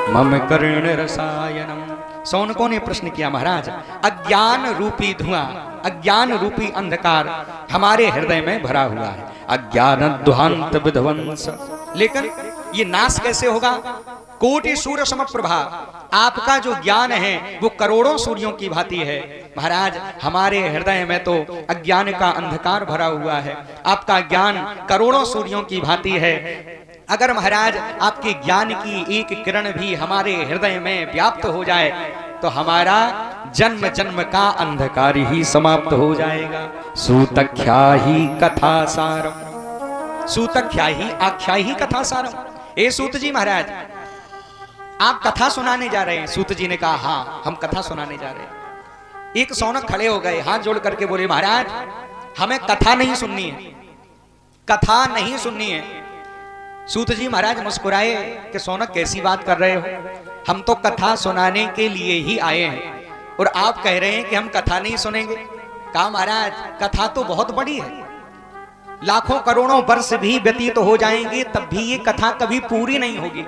मम कर्ण रसायनम। सौनकों ने प्रश्न किया, महाराज अज्ञान रूपी धुआं, अज्ञान रूपी अंधकार हमारे हृदय में भरा हुआ है, अज्ञान ध्वांत विध्वंस, लेकिन ये नाश कैसे होगा? कोटि सूर्य समप्रभा, आपका जो ज्ञान है वो करोड़ों सूर्यों की भांति है। महाराज हमारे हृदय में तो अज्ञान का अंधकार भरा हुआ है, आपका ज्ञान करोड़ों सूर्यों की भांति है। अगर महाराज आपके ज्ञान की एक किरण भी हमारे हृदय में व्याप्त हो जाए तो हमारा जन्म जन्म का अंधकार ही समाप्त हो जाएगा। सूतख्या ही कथा सारम, सूतख्या ही आख्या ही कथा सारम। ए सूत जी महाराज आप कथा सुनाने जा रहे हैं? सूत जी ने कहा हाँ हम कथा सुनाने जा रहे हैं। एक सौनक खड़े हो गए, हाथ जोड़ करके बोले, महाराज हमें कथा नहीं सुननी है, कथा नहीं सुननी है। सूत जी महाराज मुस्कुराए कि सौनक कैसी बात कर रहे हो, हम तो कथा सुनाने के लिए ही आए हैं और आप कह रहे हैं कि हम कथा नहीं सुनेंगे। कहा महाराज कथा तो बहुत बड़ी है, लाखों करोड़ों वर्ष भी व्यतीत हो जाएंगे तब भी ये कथा कभी पूरी नहीं होगी,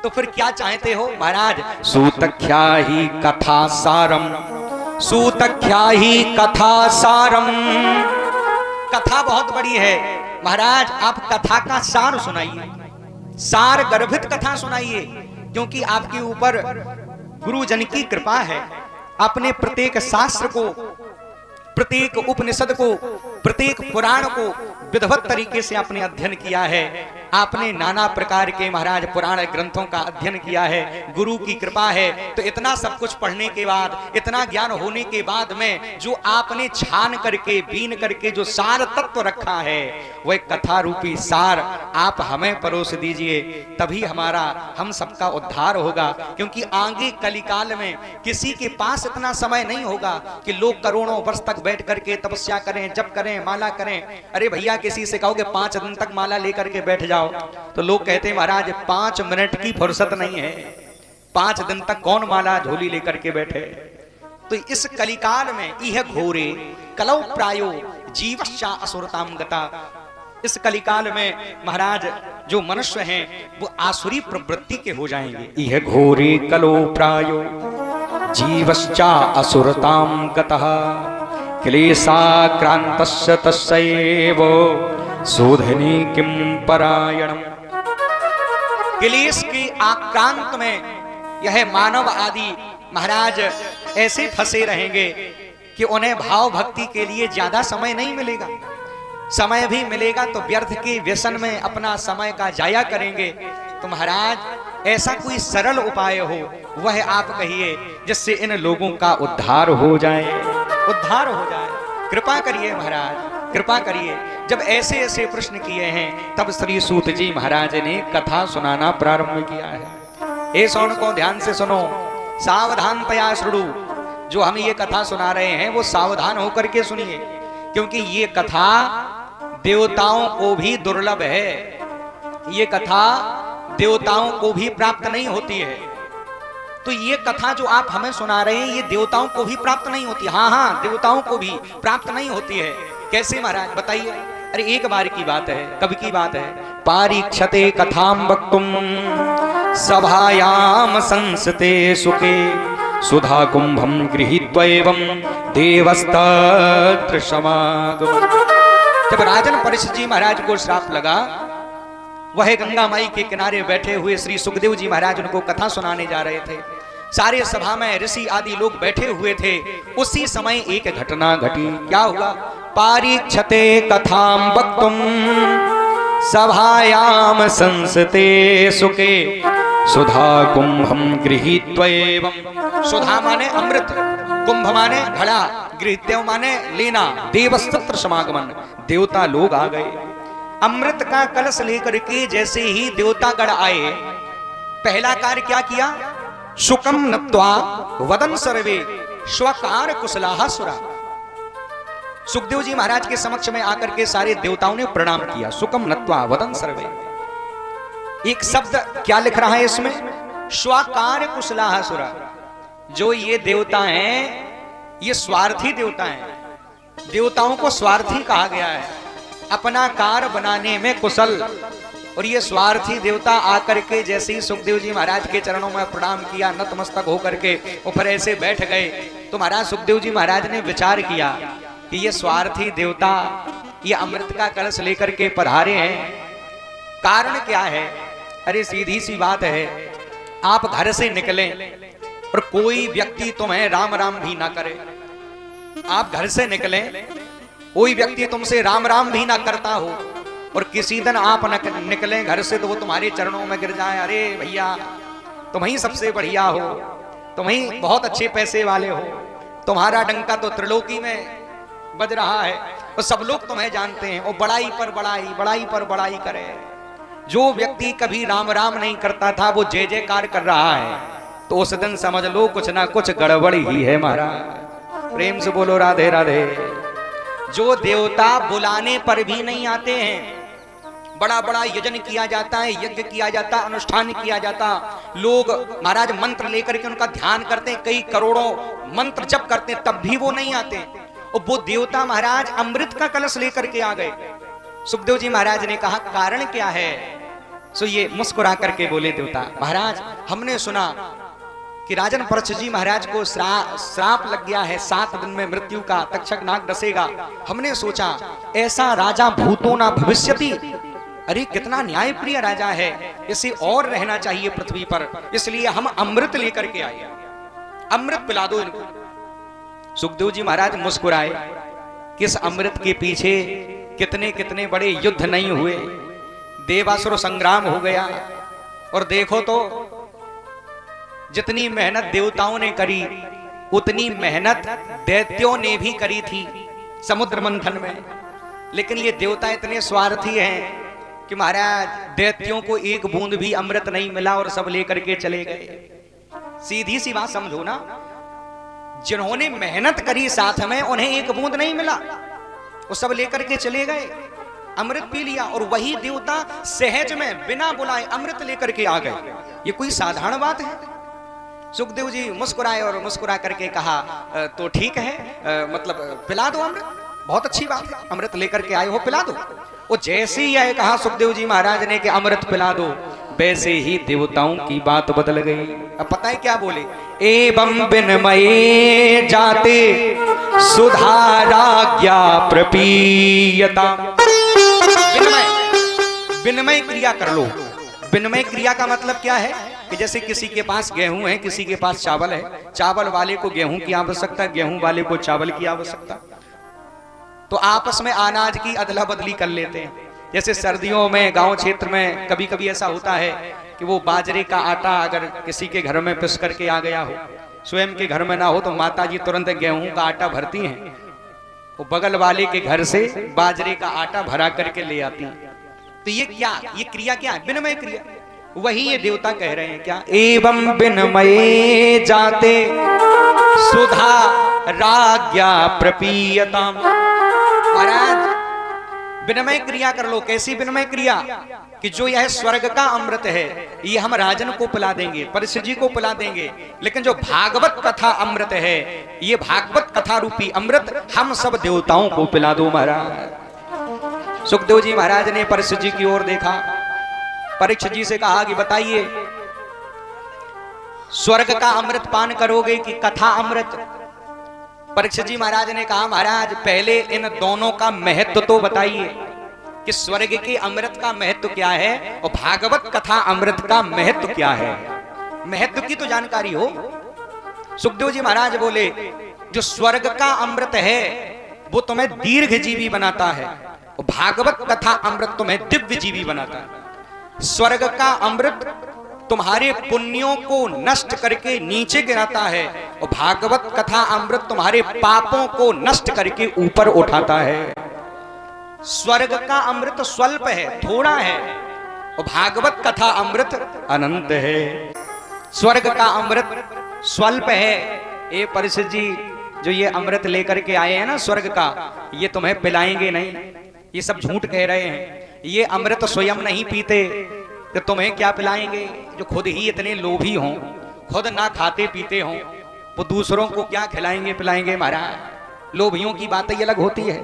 तो फिर क्या चाहते हो? महाराज सूतख्या ही कथा सारम, सूतख्या ही कथा सारम, कथा बहुत बड़ी है। महाराज आप कथा का सार सुनाइए, सार गर्भित कथा सुनाइए, क्योंकि आपके ऊपर गुरुजन की कृपा है। आपने प्रत्येक शास्त्र को, प्रत्येक उपनिषद को, प्रत्येक पुराण को विधिवत तरीके से आपने अध्ययन किया है। आपने नाना प्रकार के महाराज पुराण ग्रंथों का अध्ययन किया है, गुरु की कृपा है। तो इतना सब कुछ पढ़ने के बाद, इतना ज्ञान होने के बाद में जो आपने छान करके, बीन करके जो सार तत्व रखा है, वह कथा रूपी सार आप हमें परोस दीजिए, तभी हमारा, हम सबका उद्धार होगा। क्योंकि आगे कलिकाल में किसी के पास इतना समय नहीं होगा कि लोग करोड़ों वर्ष तक बैठ करके तपस्या करें, जप करें, माला करें। अरे भैया किसी से कहोगे 5 दिन तक माला लेकर के बैठ जाओ तो लोग कहते हैं महाराज 5 मिनट की फुर्सत नहीं है, 5 दिन तक कौन माला झोली लेकर के बैठे। तो इस कलिकाल में यह घोरे कलौ प्रायो जीवश्चा असुरताम गता, इस कलिकाल में महाराज जो मनुष्य हैं वो आसुरी प्रवृत्ति के हो जाएंगे। यह घोरे कलो प्रायो जीवश्चा असुरताम गतः क्लेशाक्रांतस्य तस्यैव शोधने किम परायणम। क्लेश के आक्रांत में यह मानव आदि महाराज ऐसे फंसे रहेंगे कि उन्हें भाव भक्ति के लिए ज्यादा समय नहीं मिलेगा। समय भी मिलेगा तो व्यर्थ के व्यसन में अपना समय का जाया करेंगे। तो महाराज ऐसा कोई सरल उपाय हो वह आप कहिए जिससे इन लोगों का उद्धार हो जाए, उद्धार हो जाए। कृपा करिए महाराज, कृपा करिए। जब ऐसे ऐसे प्रश्न किए हैं तब श्री सूत जी महाराज ने कथा सुनाना प्रारंभ किया है। ए सौनकों ध्यान से सुनो, सावधानतया श्रुणु। जो हम ये कथा सुना रहे हैं वो सावधान होकर के सुनिए, क्योंकि ये कथा देवताओं को भी दुर्लभ है, ये कथा देवताओं को भी प्राप्त नहीं होती है। तो ये कथा जो आप हमें सुना रहे हैं ये देवताओं को भी प्राप्त नहीं होती। हाँ हाँ देवताओं को भी प्राप्त नहीं होती है। कैसे महाराज बताइए? अरे एक बार की बात है, कब की बात है? पारीक्षते कथाम वक्तुम सभायाम संसते सुखे सुधा कुंभम गृहीत्वा एवं देवस्तत्र समागम। जब राजन परीक्षित जी महाराज को श्राप लगा, वह गंगा माई के किनारे बैठे हुए श्री सुखदेव जी महाराज उनको कथा सुनाने जा रहे थे। सारे सभा में ऋषि आदि लोग बैठे हुए थे। उसी समय एक घटना घटी। क्या हुआ? पारीक्षते कथाम वक्तुम सभायाम संसते सुखे सुधा कुंभम गृहीत्वा एवं। सुधा माने अमृत, कुंभ माने घड़ा, गृहीत्व माने लेना, देवस्तत्र समागमन, देवता लोग आ गए। अमृत का कलश लेकर के जैसे ही देवतागण आए, पहला कार्य क्या किया? शुकम नत्वा वदन सर्वे स्वकार कुशलाः सुरा। सुखदेव जी महाराज के समक्ष में आकर के सारे देवताओं ने प्रणाम किया। सुकम नत्वा वदन सर्वे, एक शब्द क्या लिख रहा है इसमें? स्वकार कुशलाः सुरा। जो ये देवता हैं ये स्वार्थी देवता हैं। देवताओं को स्वार्थी कहा गया है, अपना कार्य बनाने में कुशल, और ये स्वार्थी देवता आकर के जैसे ही सुखदेव जी महाराज के चरणों में प्रणाम किया, नतमस्तक होकर के ऊपर ऐसे बैठ गए, तो महाराज सुखदेव जी महाराज ने विचार किया कि ये स्वार्थी देवता ये अमृत का कलश लेकर के पधारे हैं, कारण क्या है? अरे सीधी सी बात है, आप घर से निकलें और कोई व्यक्ति तुम्हें राम राम भी ना करे, आप घर से निकलें कोई व्यक्ति तुमसे राम राम भी ना करता हो, और किसी दिन आप निकलें घर से तो वो तुम्हारे चरणों में गिर जाए, अरे भैया तुम ही सबसे बढ़िया हो, तुम ही बहुत अच्छे पैसे वाले हो, तुम्हारा डंका तो त्रिलोकी में बज रहा है और सब लोग तुम्हें जानते हैं, और बड़ाई पर बड़ाई, बड़ाई पर बड़ाई करे। जो व्यक्ति कभी राम राम नहीं करता था वो जय जयकार कर रहा है, तो उस दिन समझ लो कुछ ना कुछ गड़बड़ ही है महाराज। प्रेम से बोलो राधे राधे। जो देवता बुलाने पर भी नहीं आते हैं, बड़ा बड़ा यजन किया जाता है, यज्ञ किया जाता, अनुष्ठान किया जाता, लोग महाराज मंत्र लेकर के उनका ध्यान करते हैं, कई करोड़ों मंत्र जप करते हैं, तब भी वो नहीं आते, और वो देवता महाराज अमृत का कलश लेकर के आ गए। सुखदेव जी महाराज ने कहा कारण क्या है? सो ये मुस्कुरा करके बोले देवता महाराज, हमने सुना कि राजन परीक्षित जी महाराज को श्राप लग गया है, 7 दिन में मृत्यु का, तक्षक नाग डसेगा। हमने सोचा ऐसा राजा भूतो ना भविष्यति, अरे कितना न्यायप्रिय राजा है, इसे और रहना चाहिए पृथ्वी पर, इसलिए हम अमृत लेकर के आए, अमृत पिला दो इनको। सुखदेव जी महाराज मुस्कुराए, किस अमृत के पीछे कितने कितने बड़े युद्ध नहीं हुए, देवासुर संग्राम हो गया, और देखो तो जितनी मेहनत देवताओं ने करी उतनी मेहनत दैत्यों ने भी करी थी समुद्र मंथन में, लेकिन ये देवता इतने स्वार्थी हैं कि महाराज दैत्यों को एक बूंद भी अमृत नहीं मिला और सब लेकर के चले गए। सीधी सी बात समझो ना, जिन्होंने मेहनत करी साथ में उन्हें एक बूंद नहीं मिला, वो सब लेकर के चले गए, अमृत पी लिया, और वही देवता सहज में बिना बुलाए अमृत लेकर के आ गए। ये कोई साधारण बात है? सुखदेव जी मुस्कुराए और मुस्कुरा करके कहा तो ठीक है, मतलब पिला दो अमृत, बहुत अच्छी बात है, अमृत लेकर के आए हो पिला दो। वो जैसे ही आए कहा सुखदेव जी महाराज ने कि अमृत पिला दो, वैसे ही देवताओं की बात बदल गई। अब पता है क्या बोले? एवं विनमये जाते सुधाराज्ञा प्रपीयता। विनमय क्रिया कर लो। विनमय क्रिया का मतलब क्या है कि जैसे किसी के पास गेहूं है, किसी के पास चावल है, चावल वाले को गेहूं की आवश्यकता, गेहूं वाले को चावल की आवश्यकता, तो आपस में अनाज की अदला बदली कर लेते हैं। जैसे सर्दियों में गांव क्षेत्र में कभी कभी ऐसा होता है कि वो बाजरे का आटा अगर किसी के घर में पिस करके आ गया हो, स्वयं के घर में ना हो, तो माता जी तुरंत गेहूं का आटा भरती हैं, वो बगल वाले के घर से बाजरे का आटा भरा करके ले आती हैं। तो ये क्या, ये क्रिया क्या है? विनमय क्रिया। वही ये देवता कह रहे हैं क्या? एवं विनमये जाते सुधा राज्ञा प्रपीयता। महाराज विनमय क्रिया कर लो। कैसी विनमय क्रिया? कि जो यह स्वर्ग का अमृत है ये हम राजन को पिला देंगे, परीक्षित जी को पिला देंगे, लेकिन जो भागवत कथा अमृत है, ये भागवत कथा रूपी अमृत हम सब देवताओं को पिला दो महाराज। सुखदेव जी महाराज ने परीक्षित जी की ओर देखा, परीक्षित जी से कहा कि बताइए स्वर्ग का अमृत पान करोगे कि कथा अमृत? परीक्षित जी महाराज ने कहा महाराज पहले इन दोनों का महत्व तो बताइए कि स्वर्ग के अमृत का महत्व क्या है और भागवत कथा अमृत का महत्व क्या है, महत्व की तो जानकारी हो। सुखदेव जी महाराज बोले जो स्वर्ग का अमृत है वो तुम्हें दीर्घ जीवी बनाता है और भागवत कथा अमृत तुम्हें दिव्य जीवी बनाता है। स्वर्ग का अमृत तुम्हारे पुण्यों को नष्ट करके नीचे गिराता है और भागवत कथा अमृत तुम्हारे पापों को नष्ट करके ऊपर उठाता है। स्वर्ग का अमृत स्वल्प है, थोड़ा है, और भागवत कथा अमृत अनंत है। स्वर्ग का अमृत स्वल्प है। ये परीक्षित जी जो ये अमृत लेकर के आए हैं ना स्वर्ग का, ये तुम्हें पिलाएंगे नहीं, ये सब झूठ कह रहे हैं। ये अमृत स्वयं नहीं पीते तो तुम्हें क्या पिलाएंगे? जो खुद ही इतने लोभी हों, खुद ना खाते पीते हों, वो दूसरों को क्या खिलाएंगे पिलाएंगे? महाराज लोभियों की बात ही अलग होती है।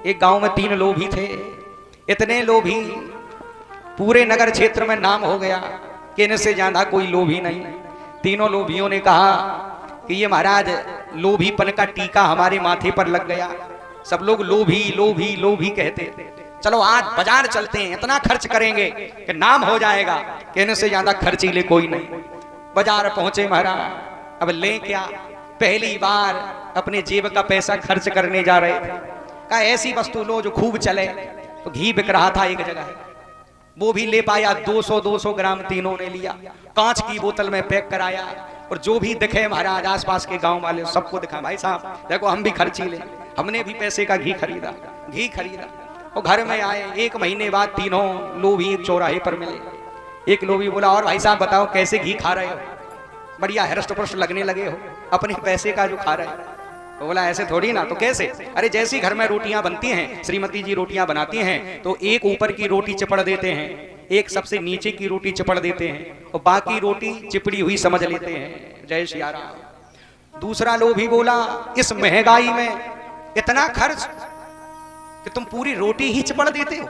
एक गांव में 3 लोभी थे, इतने लोभी, पूरे नगर क्षेत्र में नाम हो गया कि इनसे ज्यादा कोई लोभी नहीं। तीनों लोभियों ने कहा कि ये महाराज लोभीपन का टीका हमारे माथे पर लग गया। सब लोग लोभी लोभी लोभी कहते। चलो आज बाजार चलते हैं, इतना खर्च करेंगे कि नाम हो जाएगा कि इनसे ज्यादा खर्चीले कोई नहीं। बाजार पहुंचे महाराज, अब ले क्या, पहली बार अपने जेब का पैसा खर्च करने जा रहे थे। कहा ऐसी वस्तु लो जो खूब चले। तो घी बिक रहा था एक जगह, वो भी ले पाया 200 ग्राम तीनों ने लिया, कांच की बोतल में पैक कराया। और जो भी दिखे महाराज आसपास के गांव वाले सबको दिखा, भाई साहब देखो हम भी खर्चीले, हमने भी पैसे का घी खरीदा। और घर में आए, 1 महीने बाद तीनों लोभी एक चौराहे पर मिले। एक लोभी बोला, और भाई साहब बताओ कैसे घी खा रहे हो, बढ़िया हृष्ट पुष्ट लगने लगे हो, अपने पैसे का जो खा रहे हो। तो बोला ऐसे थोड़ी ना, तो कैसे? अरे जैसी घर में रोटियां बनती हैं, श्रीमती जी रोटियां बनाती हैं, तो एक ऊपर की रोटी चिपड़ देते हैं, एक सबसे नीचे की रोटी चिपड़ देते हैं और बाकी रोटी चिपड़ी हुई समझ लेते हैं। जय श्री राम। दूसरा लोभी बोला, इस महंगाई में इतना खर्च कि तुम पूरी रोटी ही चिपड़ देते हो,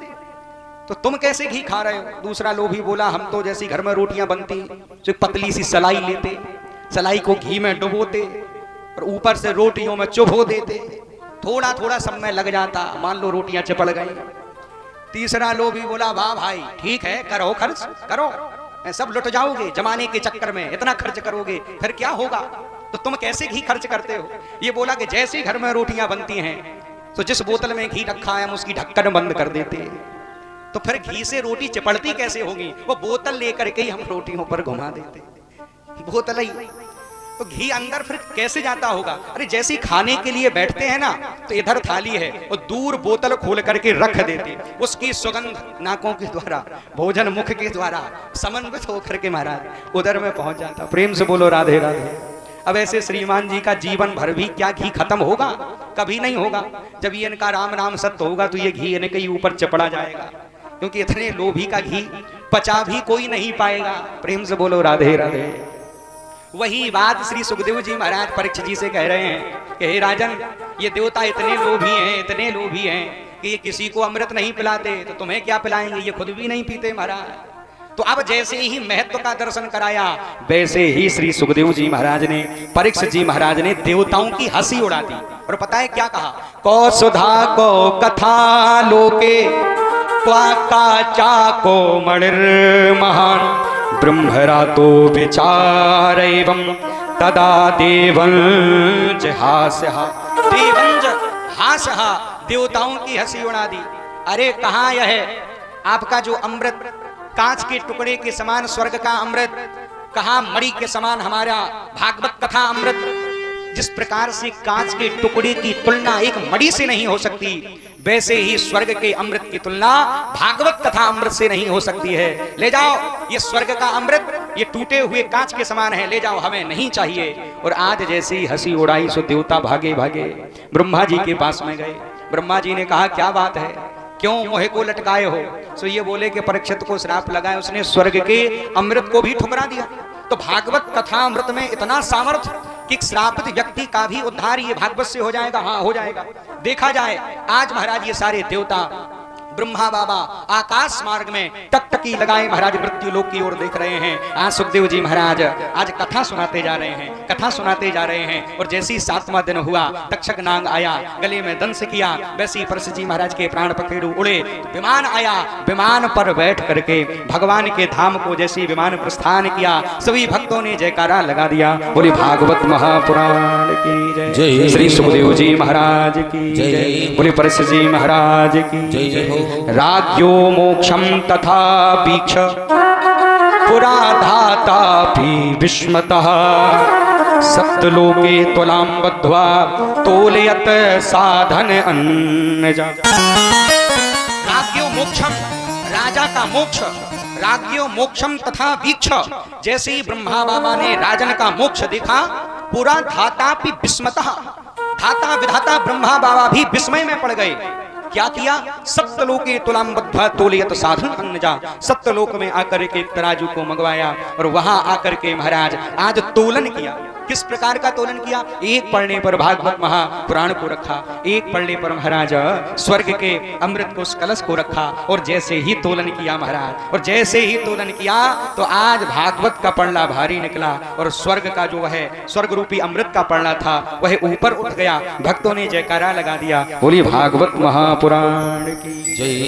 तो तुम कैसे घी खा रहे हो? दूसरा लोभी बोला, हम तो जैसी घर में रोटियां बनती तो पतली सी सलाई लेते, सलाई को घी में डुबोते और ऊपर से रोटियों में चुभो देते, थोड़ा थोड़ा समय लग जाता, मान लो रोटियां चिपड़ गई। तीसरा लोभी बोला, वाह भाई ठीक है, करो खर्च करो, सब लुट जाओगे जमाने के चक्कर में, इतना खर्च करोगे फिर क्या होगा, तो तुम कैसे घी खर्च करते हो? ये बोला कि जैसे घर में रोटियां बनती हैं तो जिस बोतल में घी रखा है हम उसकी ढक्कन बंद कर देते, तो फिर घी से रोटी चिपड़ती कैसे होगी? वो बोतल लेकर के ही हम रोटियों पर घुमा देते, बोतल ही, तो घी अंदर फिर कैसे जाता होगा? अरे जैसे खाने के लिए बैठते हैं ना, तो इधर थाली है और दूर बोतल खोल करके रख देते, उसकी सुगंध नाकों के द्वारा, भोजन मुख के द्वारा समन्वित होकर के महाराज उधर में पहुंच जाता। प्रेम से बोलो राधे राधे। अब ऐसे श्रीमान जी का जीवन भर भी क्या घी खत्म होगा? कभी नहीं होगा। जब ये इनका राम नाम सत्य होगा तो ये घी इनके ऊपर चपड़ा जाएगा, क्योंकि इतने लोभी का घी पचा भी कोई नहीं पाएगा। प्रेम से बोलो राधे राधे। वही बात श्री सुखदेव जी महाराज परीक्षित जी से कह रहे हैं कि हे राजन, ये देवता इतने लोभी हैं, इतने लोभी हैं कि ये किसी को अमृत नहीं पिलाते तो तुम्हें क्या पिलाएंगे, ये खुद भी नहीं पीते महाराज। तो अब जैसे ही महत्व का दर्शन कराया, वैसे ही श्री सुखदेव जी महाराज ने, परीक्षित जी महाराज ने देवताओं की हंसी उड़ा दी। और पता है क्या कहा? कौसुधा को कथा लोके चाको मणिर महान ब्रह्मरातो विचार एवं तदा देवंज हास्यः। देवंज हास्यः, देवताओं की हंसी उड़ा दी। अरे कहाँ यह आपका जो अमृत, कांच के टुकड़े के समान स्वर्ग का अमृत, कहाँ मणि के समान हमारा भागवत कथा अमृत? जिस प्रकार से कांच के टुकड़े की तुलना एक मणि से नहीं हो सकती, वैसे ही स्वर्ग के अमृत की तुलना भागवत कथा अमृत से नहीं हो सकती है। ले जाओ ये स्वर्ग का अमृत, ये टूटे हुए कांच के समान है, ले जाओ, हमें नहीं चाहिए। और आज जैसे ही हंसी उड़ाई सो देवता भागे भागे ब्रह्मा जी के पास में गए। ब्रह्मा जी ने कहा, क्या बात है, क्यों मोहे को लटकाए हो? सो ये बोले कि परीक्षित को श्राप लगाए, उसने स्वर्ग के अमृत को भी ठुकरा दिया। तो भागवत कथा अमृत में इतना सामर्थ्य कि श्रापित व्यक्ति का भी उद्धार ये भागवत से हो जाएगा। हाँ हो जाएगा, देखा जाए। आज महाराज ये सारे देवता ब्रह्मा बाबा आकाश मार्ग में टकटकी लगाए महाराज मृत्यु लोक की ओर देख रहे हैं। आज सुखदेव जी महाराज आज कथा सुनाते जा रहे हैं, कथा सुनाते जा रहे हैं। और जैसे ही 7वां दिन हुआ, तक्षक नाग आया, गले में दंश किया, वैसे ही परीक्षित जी महाराज के प्राण पखेरु उड़े, विमान आया, विमान पर बैठ करके भगवान के धाम को जैसे विमान प्रस्थान किया, सभी भक्तों ने जयकारा लगा दिया। बोले भागवत महापुराण की जय, श्री सुखदेव जी महाराज की जय, बोले परीक्षित जी महाराज की जय। राज्यो मोक्षम तथा वीक्ष पुरा धातापि विस्मतः सप्तलोके तुलां बद्ध्वा तोलयत साधन अन्नजा। राज्यो मोक्षम, राजा का मोक्ष, राज्यो मोक्षम तथा वीक्ष, जैसे ही ब्रह्मा बाबा ने राजन का मोक्ष देखा, पुरा धातापि विस्मतः, धाता विधाता ब्रह्मा बाबा भी विस्मय में पड़ गए। क्या किया? सप्तलोके तुलां बद्ध्वा तोलयत साधन अन्नजा, सप्तलोक में आकर के एक तराजू को मंगवाया और वहां आकर के महाराज आज तोलन किया। किस प्रकार का तोलन किया? एक पढ़ने पर भागवत महापुराण को रखा, एक पढ़ने पर महाराज स्वर्ग के अमृत को, कलश को रखा, और जैसे ही तोलन किया महाराज, और जैसे ही तोलन किया तो आज भागवत का पढ़ना भारी निकला और स्वर्ग का जो है स्वर्ग रूपी अमृत का पढ़ना था वह ऊपर उठ गया। भक्तों ने जयकारा लगा दिया, बोली भागवत महापुराण की जय।